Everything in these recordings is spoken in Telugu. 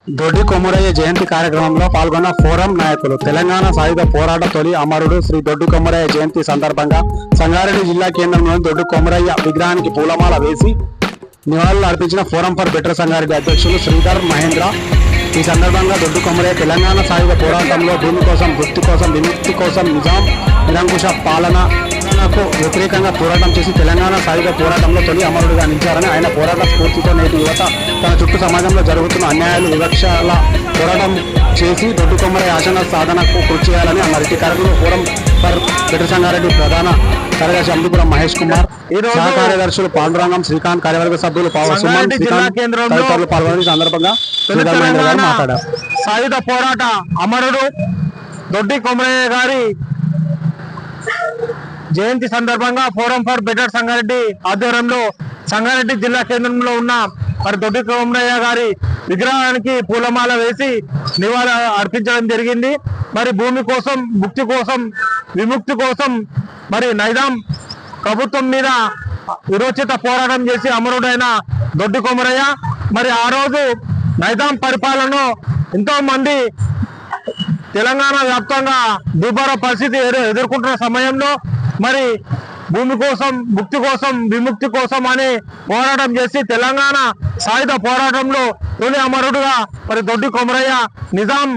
దొడ్డి కొమురయ్య జయంతి కార్యక్రమంలో పాల్గొన్న ఫోరం నాయకులు. తెలంగాణ సాయుధ పోరాట తొలి అమరుడు శ్రీ దొడ్డి కొమురయ్య జయంతి సందర్భంగా సంగారెడ్డి జిల్లా కేంద్రంలోని దొడ్డి కొమురయ్య విగ్రహానికి పూలమాల వేసి నివాళులు అర్పించిన ఫోరం ఫర్ బెటర్ సంగారెడ్డి అధ్యక్షులు శ్రీధర్ మహేంద్ర. ఈ సందర్భంగా దొడ్డి కొమురయ్య తెలంగాణ సాయుధ పోరాటంలో భూమి కోసం, వృత్తి కోసం, విముక్తి కోసం నిజాం నిరంకుశ పాలనకు వ్యతిరేకంగా పోరాటం చేసి తెలంగాణ సాయుధ పోరాటంలో తొలి అమరుడుగా నిలిచారని, ఆయన పోరాట స్ఫూర్తితో నేటి యువత తన చుట్టూ సమాజంలో జరుగుతున్న అన్యాయాలు, వివక్షల పోరాటం చేసి దొడ్డి కొమురయ్య ఆశయ సాధనకు కృషి చేయాలని అన్నారు. ఈ కార్యక్రమంలో ఫోరం ఫర్ బెటర్ సంగారెడ్డి ప్రధాన కార్యదర్శి అమృపురం మహేష్ కుమార్, సహ కార్యదర్శులు పాండురంగం, శ్రీకాంత్, కార్యవర్గ సభ్యులు సుమన్, తదితరులు పాల్గొని సందర్భంగా మాట్లాడారు. సాయుధ పోరాట అమరుడు దొడ్డి కొమురయ్య గారి జయంతి సందర్భంగా ఫోరం ఫర్ బెటర్ సంగారెడ్డి ఆధ్వర్యంలో సంగారెడ్డి జిల్లా కేంద్రంలో ఉన్న మరి దొడ్డి కొమురయ్య గారి విగ్రహానికి పూలమాల వేసి నివాళి అర్పించడం జరిగింది. మరి భూమి కోసం, ముక్తి కోసం, విముక్తి కోసం మరి నైజాం ప్రభుత్వం మీద విరోచిత పోరాటం చేసి అమరుడైన దొడ్డి కొమురయ్య మరి ఆ రోజు నైజాం పరిపాలనలో ఎంతో మంది తెలంగాణ వ్యాప్తంగా దుర్భర పరిస్థితి ఎదుర్కొంటున్న సమయంలో మరి భూమి కోసం, ముక్తి కోసం, విముక్తి కోసం అని పోరాటం చేసి తెలంగాణ సాయుధ పోరాటంలో తొలి అమరుడుగా మరి దొడ్డి కొమురయ్య నిజాం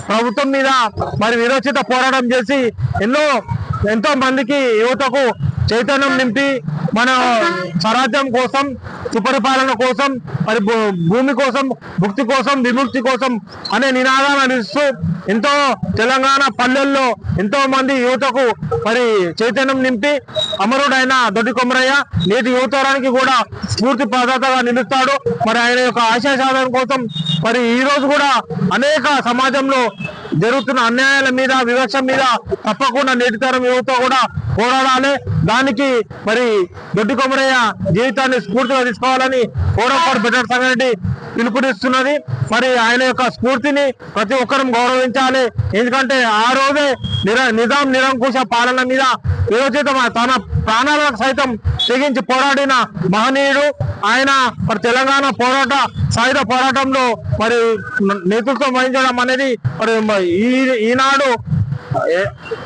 ప్రభుత్వం మీద మరి విరోచిత పోరాటం చేసి ఎంతో మందికి యువతకు చైతన్యం నింపి మన స్వరాజ్యం కోసం, సుపరిపాలన కోసం, మరి భూమి కోసం, ముక్తి కోసం, విముక్తి కోసం అనే నినాదాలు అందిస్తూ ఎంతో తెలంగాణ పల్లెల్లో ఎంతో మంది యువతకు మరి చైతన్యం నింపి అమరుడైన దొడ్డి కొమురయ్య నేటి యువతరానికి కూడా స్ఫూర్తి ప్రదాతగా నిలుస్తాడు. మరి ఆయన యొక్క ఆశయ సాధన కోసం మరి ఈ రోజు కూడా అనేక సమాజంలో జరుగుతున్న అన్యాయాల మీద, వివక్ష మీద తప్పకుండా నేటి తరం యువత కూడా పోరాడాలి. దానికి మరి దొడ్డి కొమురయ్య జీవితాన్ని స్ఫూర్తిగా తీసుకోవాలని ఫోరం ఫర్ బెటర్ సంగారెడ్డి పిలుపునిస్తున్నది. మరి ఆయన యొక్క స్ఫూర్తిని ప్రతి ఒక్కరం గౌరవించాలి. ఎందుకంటే ఆ రోజే నిజాం నిరంకుశ పాలన మీద విరోచిత తన ప్రాణాలకు సైతం తెగించి పోరాడిన మహనీయుడు ఆయన. మరి తెలంగాణ సాయుధ పోరాటంలో మరి నేతృత్వం వహించడం అనేది మరి ఈనాడు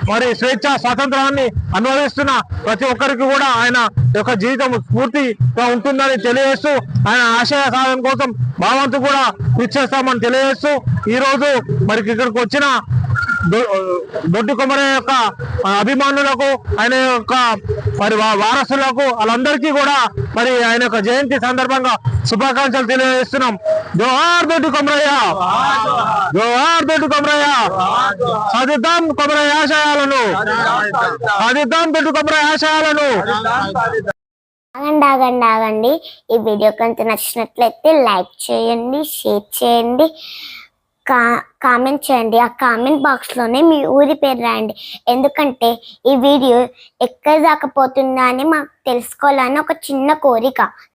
మరి స్వేచ్ఛ స్వాతంత్రాన్ని అనుభవిస్తున్న ప్రతి ఒక్కరికి కూడా ఆయన యొక్క జీవితం స్ఫూర్తిగా ఉంటుందని తెలియజేస్తూ ఆయన ఆశయ సాధన కోసం భావంతు కూడా కృషి చేస్తామని తెలియజేస్తూ ఈ రోజు మరి ఇక్కడికి వచ్చిన దొడ్డి కొమురయ్య యొక్క అభిమానులకు, ఆయన యొక్క మరి వారసులకు, వాళ్ళందరికీ కూడా మరి ఆయన యొక్క జయంతి సందర్భంగా శుభాకాంక్షలు తెలియజేస్తున్నాం. జోహార్ దొడ్డి కొమురయ్య, జోహార్ దొడ్డి కొమురయ్య, సాధిద్దాం కొమురయ్య ఆశయాలను, సాధిద్దాం దొడ్డి కొమురయ్య ఆశయాలను. ఆగండి. ఈ వీడియో కనుక నచ్చినట్లయితే లైక్ చేయండి, షేర్ చేయండి, కామెంట్ చేయండి. ఆ కామెంట్ బాక్స్లోనే మీ ఊరి పేరు రాయండి. ఎందుకంటే ఈ వీడియో ఎక్కడ దాకా పోతుందా అని మాకు తెలుసుకోవాలని ఒక చిన్న కోరిక.